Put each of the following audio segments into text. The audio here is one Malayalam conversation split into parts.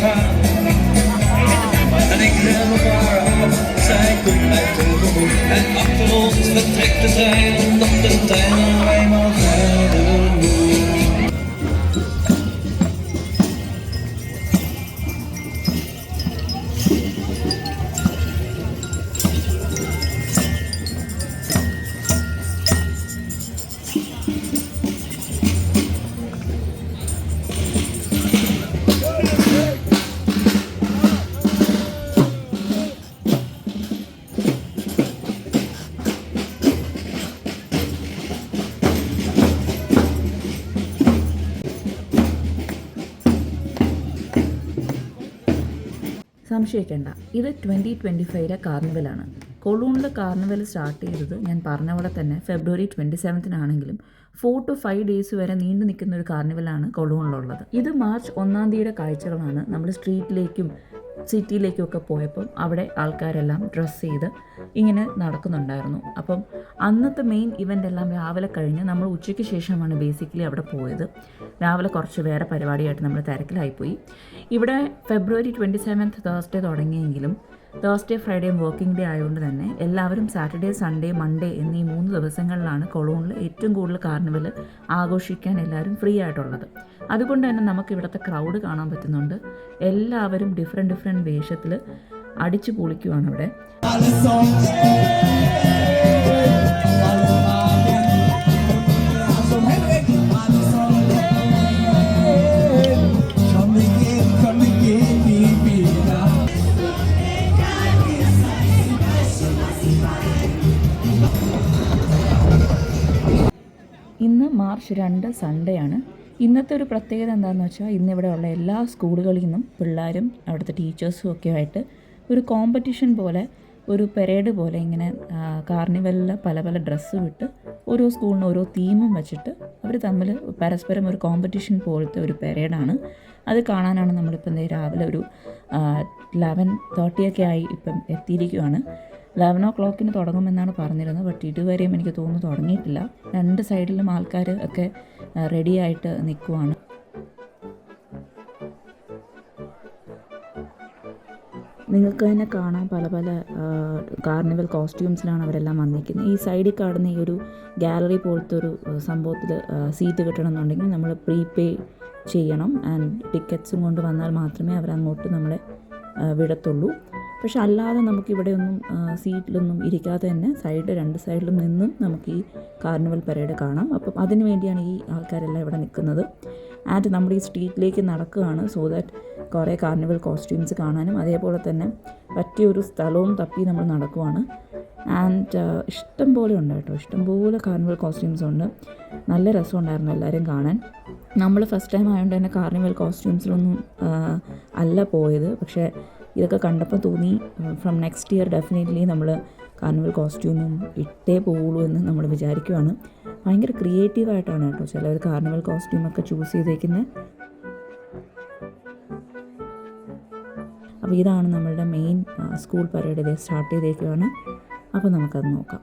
gaan. En ik rem een paar af, zij komt mij tegemoet. En achter ons vertrekt de trein, omdat de trein al eenmaal verder moet. സംശയിക്കേണ്ട, ഇത് 2025 കാർണിവലാണ്. കൊളൂണിൽ കാർണിവൽ സ്റ്റാർട്ട് ചെയ്തത് ഞാൻ പറഞ്ഞ പോലെ തന്നെ ഫെബ്രുവരി 27 4 to 5 ഡേയ്സ് വരെ നീണ്ടു നിൽക്കുന്ന ഒരു കാർണിവലാണ് കൊളൂണിലുള്ളത്. ഇത് മാർച്ച് 1 കാഴ്ചകളാണ്. നമ്മൾ സ്ട്രീറ്റിലേക്കും സിറ്റിയിലേക്കും ഒക്കെ പോയപ്പം അവിടെ ആൾക്കാരെല്ലാം ഡ്രസ്സ് ചെയ്ത് ഇങ്ങനെ നടക്കുന്നുണ്ടായിരുന്നു. അപ്പം അന്നത്തെ മെയിൻ ഇവൻ്റ് എല്ലാം രാവിലെ കഴിഞ്ഞ് നമ്മൾ ഉച്ചയ്ക്ക് ശേഷമാണ് ബേസിക്കലി അവിടെ പോയത്. രാവിലെ കുറച്ച് വേറെ പരിപാടിയായിട്ട് നമ്മൾ തിരക്കിലായിപ്പോയി. ഇവിടെ ഫെബ്രുവരി 27 തേഴ്സ്ഡേ തുടങ്ങിയെങ്കിലും തേഴ്സ്ഡേ ഫ്രൈഡേയും വർക്കിംഗ് ഡേ ആയതുകൊണ്ട് തന്നെ എല്ലാവരും സാറ്റർഡേ സൺഡേ മൺഡേ എന്നീ 3 ദിവസങ്ങളിലാണ് കൊളൂണിൽ ഏറ്റവും കൂടുതൽ കാർണിവൽ ആഘോഷിക്കാൻ എല്ലാവരും ഫ്രീ ആയിട്ടുള്ളത്. അതുകൊണ്ട് തന്നെ നമുക്ക് ഇവിടുത്തെ ക്രൗഡ് കാണാൻ പറ്റുന്നുണ്ട്. എല്ലാവരും ഡിഫറെൻറ്റ് വേഷത്തിൽ അടിച്ചു പൊളിക്കുവാണ് ഇവിടെ. ഇന്ന് മാർച്ച് 2 സൺഡേ ആണ്. ഇന്നത്തെ ഒരു പ്രത്യേകത എന്താണെന്ന് വെച്ചാൽ ഇന്നിവിടെയുള്ള എല്ലാ സ്കൂളുകളിൽ നിന്നും പിള്ളേരും അവിടുത്തെ ടീച്ചേഴ്സും ഒക്കെ ആയിട്ട് ഒരു കോമ്പറ്റീഷൻ പോലെ, ഒരു പെരേഡ് പോലെ ഇങ്ങനെ കാർണിവലിൽ പല പല ഡ്രസ്സ് വിട്ട് ഓരോ സ്കൂളിനും ഓരോ തീമും വെച്ചിട്ട് അവർ തമ്മിൽ പരസ്പരം ഒരു കോമ്പറ്റീഷൻ പോലത്തെ ഒരു പെരേഡാണ്. അത് കാണാനാണ് നമ്മളിപ്പം രാവിലെ ഒരു 11:30 ആയി ഇപ്പം എത്തിയിരിക്കുകയാണ്. 11 o'clock തുടങ്ങുമെന്നാണ് പറഞ്ഞിരുന്നത്. ബട്ട് ഇതുവരെയും എനിക്ക് തോന്നുന്നു തുടങ്ങിയിട്ടില്ല. 2 സൈഡിലും ആൾക്കാർ ഒക്കെ റെഡിയായിട്ട് നിൽക്കുവാണ്. നിങ്ങൾക്ക് തന്നെ കാണാം, പല പല കാർണിവൽ കോസ്റ്റ്യൂംസിലാണ് അവരെല്ലാം വന്നിരിക്കുന്നത്. ഈ സൈഡിൽ കാണുന്ന ഈ ഒരു ഗാലറി പോലത്തെ ഒരു സംഭവത്തിൽ സീറ്റ് കിട്ടണമെന്നുണ്ടെങ്കിൽ നമ്മൾ പ്രീപേ ചെയ്യണം. ആൻഡ് ടിക്കറ്റ്സും കൊണ്ട് വന്നാൽ മാത്രമേ അവരങ്ങോട്ട് നമ്മളെ വിടത്തുള്ളൂ. പക്ഷെ അല്ലാതെ നമുക്കിവിടെയൊന്നും സീറ്റിലൊന്നും ഇരിക്കാതെ തന്നെ 2 സൈഡിലും നിന്നും നമുക്ക് ഈ കാർണിവൽ പരേഡ് കാണാം. അപ്പം അതിന് വേണ്ടിയാണ് ഈ ആൾക്കാരെല്ലാം ഇവിടെ നിൽക്കുന്നത്. ആൻഡ് നമ്മൾ ഈ സ്ട്രീറ്റിലേക്ക് നടക്കുകയാണ്, സോ ദാറ്റ് കുറേ കാർണിവൽ കോസ്റ്റ്യൂംസ് കാണാനും അതേപോലെ തന്നെ പറ്റിയൊരു സ്ഥലവും തപ്പി നമ്മൾ നടക്കുവാണ്. ആൻഡ് ഇഷ്ടം പോലെ ഉണ്ട് കേട്ടോ, ഇഷ്ടംപോലെ കാർണിവൽ കോസ്റ്റ്യൂംസ് ഉണ്ട്. നല്ല രസമുണ്ടായിരുന്നു എല്ലാവരും കാണാൻ. നമ്മൾ ഫസ്റ്റ് ടൈം ആയതുകൊണ്ട് തന്നെ കാർണിവൽ കോസ്റ്റ്യൂംസിലൊന്നും അല്ല പോയത്. പക്ഷേ ഇതൊക്കെ കണ്ടപ്പോൾ തോന്നി ഫ്രം നെക്സ്റ്റ് ഇയർ ഡെഫിനറ്റ്ലി നമ്മൾ കാർണിവൽ കോസ്റ്റ്യൂമും ഇട്ടേ പോവുള്ളൂ എന്ന് നമ്മൾ വിചാരിക്കുവാണ്. ഭയങ്കര ക്രിയേറ്റീവായിട്ടാണ് കേട്ടോ ചിലർ കാർണിവൽ കോസ്റ്റ്യൂമൊക്കെ ചൂസ് ചെയ്തേക്കുന്നത്. അപ്പോൾ ഇതാണ് നമ്മളുടെ മെയിൻ സ്കൂൾ പരേഡ് സ്റ്റാർട്ട് ചെയ്തേക്കുവാണ്. അപ്പോൾ നമുക്കത് നോക്കാം.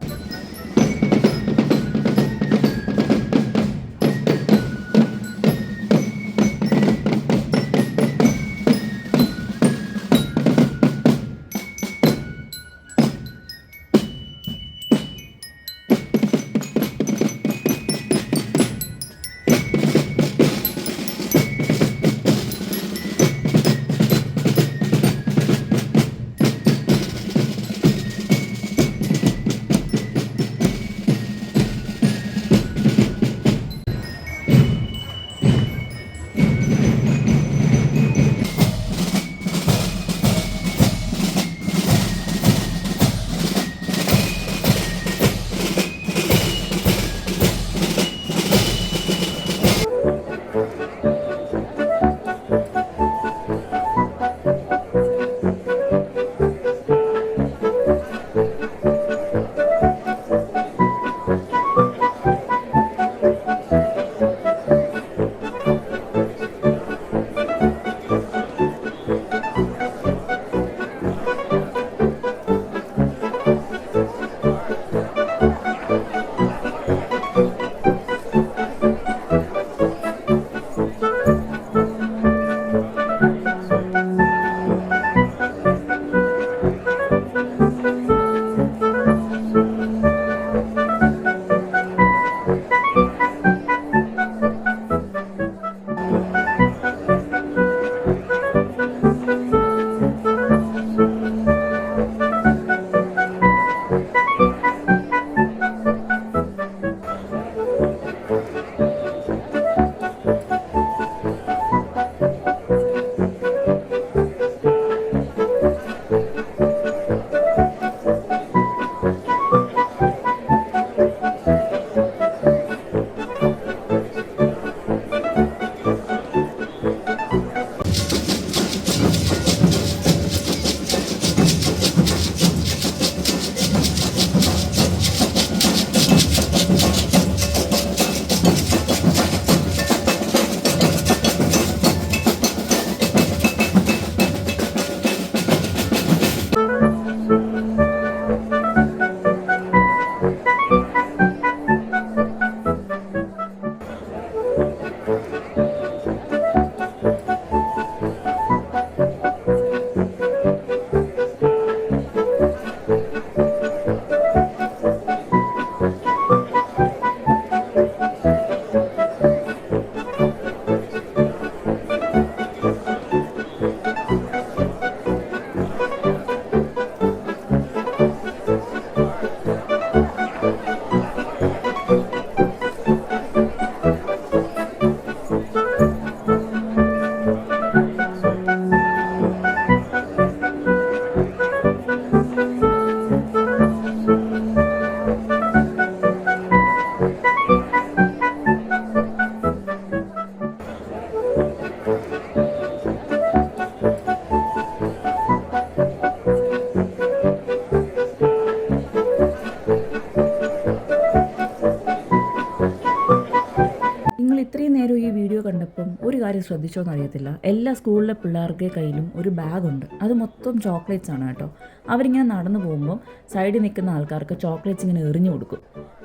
എല്ലാവരും ശ്രദ്ധിച്ചോന്ന് അറിയത്തില്ല, എല്ലാ സ്കൂളിലെ പിള്ളേർക്ക് കയ്യിലും ഒരു ബാഗുണ്ട്. അത് മൊത്തം ചോക്ലേറ്റ്സ് ആണ് കേട്ടോ. അവരിങ്ങനെ നടന്നു പോകുമ്പോൾ സൈഡിൽ നിൽക്കുന്ന ആൾക്കാർക്ക് ചോക്ലേറ്റ്സ് ഇങ്ങനെ എറിഞ്ഞു കൊടുക്കും.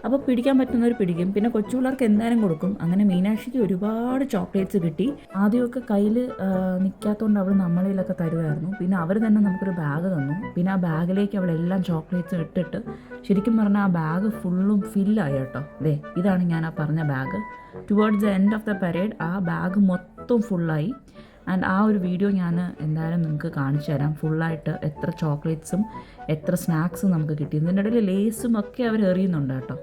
അപ്പോൾ പിടിക്കാൻ പറ്റുന്നവർ പിടിക്കും, പിന്നെ കൊച്ചു പിള്ളേർക്ക് എന്തായാലും കൊടുക്കും. അങ്ങനെ മീനാക്ഷിക്ക് ഒരുപാട് ചോക്ലേറ്റ്സ് കിട്ടി. ആദ്യമൊക്കെ കയ്യിൽ നിൽക്കാത്തതുകൊണ്ട് അവൾ നമ്മളിലൊക്കെ തരുമായിരുന്നു. പിന്നെ അവർ തന്നെ നമുക്കൊരു ബാഗ് തന്നു. പിന്നെ ആ ബാഗിലേക്ക് അവളെല്ലാം ചോക്ലേറ്റ്സ് ഇട്ടിട്ട് ശരിക്കും പറഞ്ഞാൽ ആ ബാഗ് ഫുള്ളും ഫില്ലായി കേട്ടോ. ഇതാണ് ഞാൻ ആ പറഞ്ഞ bag. Towards the end of the parade ആ ബാഗ് മൊത്തം ഫുള്ളായി. ആൻഡ് ആ ഒരു വീഡിയോ ഞാൻ എന്തായാലും നിങ്ങൾക്ക് കാണിച്ചു തരാം, ഫുള്ളായിട്ട് എത്ര ചോക്ലേറ്റ്സും എത്ര സ്നാക്സും നമുക്ക് കിട്ടി. ഇതിൻ്റെ ഇടയിൽ ലേസും ഒക്കെ അവർ എറിയുന്നുണ്ട് കേട്ടോ.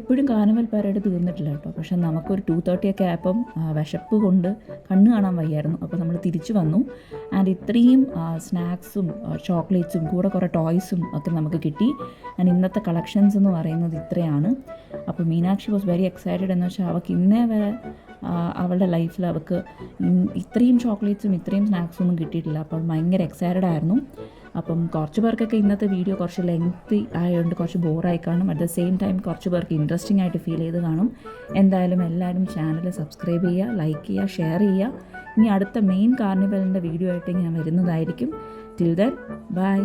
ഇപ്പോഴും കാർണിവൽ പരേഡ് തീർന്നിട്ടില്ല കേട്ടോ. പക്ഷേ നമുക്കൊരു 2:30 ഒക്കെ ആയപ്പം വിശപ്പ് കൊണ്ട് കണ്ണ് കാണാൻ വയ്യായിരുന്നു. അപ്പോൾ നമ്മൾ തിരിച്ചു വന്നു. ആൻഡ് ഇത്രയും സ്നാക്സും ചോക്ലേറ്റ്സും കൂടെ കുറേ ടോയ്സും ഒക്കെ നമുക്ക് കിട്ടി. ആൻഡ് ഇന്നത്തെ കളക്ഷൻസ് എന്ന് പറയുന്നത് ഇത്രയാണ്. അപ്പോൾ മീനാക്ഷി വാസ് വെരി എക്സൈറ്റഡ്. എന്ന് വെച്ചാൽ അവൾക്ക് ഇന്നേ വരെ അവളുടെ ലൈഫിൽ അവൾക്ക് ഇത്രയും ചോക്ലേറ്റ്സും ഇത്രയും സ്നാക്സും ഒന്നും കിട്ടിയിട്ടില്ല. അപ്പോൾ ഭയങ്കര എക്സൈറ്റഡ് ആയിരുന്നു. അപ്പം കുറച്ച് പേർക്കൊക്കെ ഇന്നത്തെ വീഡിയോ കുറച്ച് ലെങ്തി ആയതുകൊണ്ട് കുറച്ച് ബോറായി കാണും. അറ്റ് ദ സെയിം ടൈം കുറച്ച് പേർക്ക് ഇൻട്രസ്റ്റിംഗ് ആയിട്ട് ഫീൽ ചെയ്ത് കാണും. എന്തായാലും എല്ലാവരും ചാനൽ സബ്സ്ക്രൈബ് ചെയ്യുക, ലൈക്ക് ചെയ്യുക, ഷെയർ ചെയ്യുക. ഇനി അടുത്ത മെയിൻ കാർണിവലിൻ്റെ വീഡിയോ ആയിട്ട് ഞാൻ വരുന്നതായിരിക്കും. Till then bye.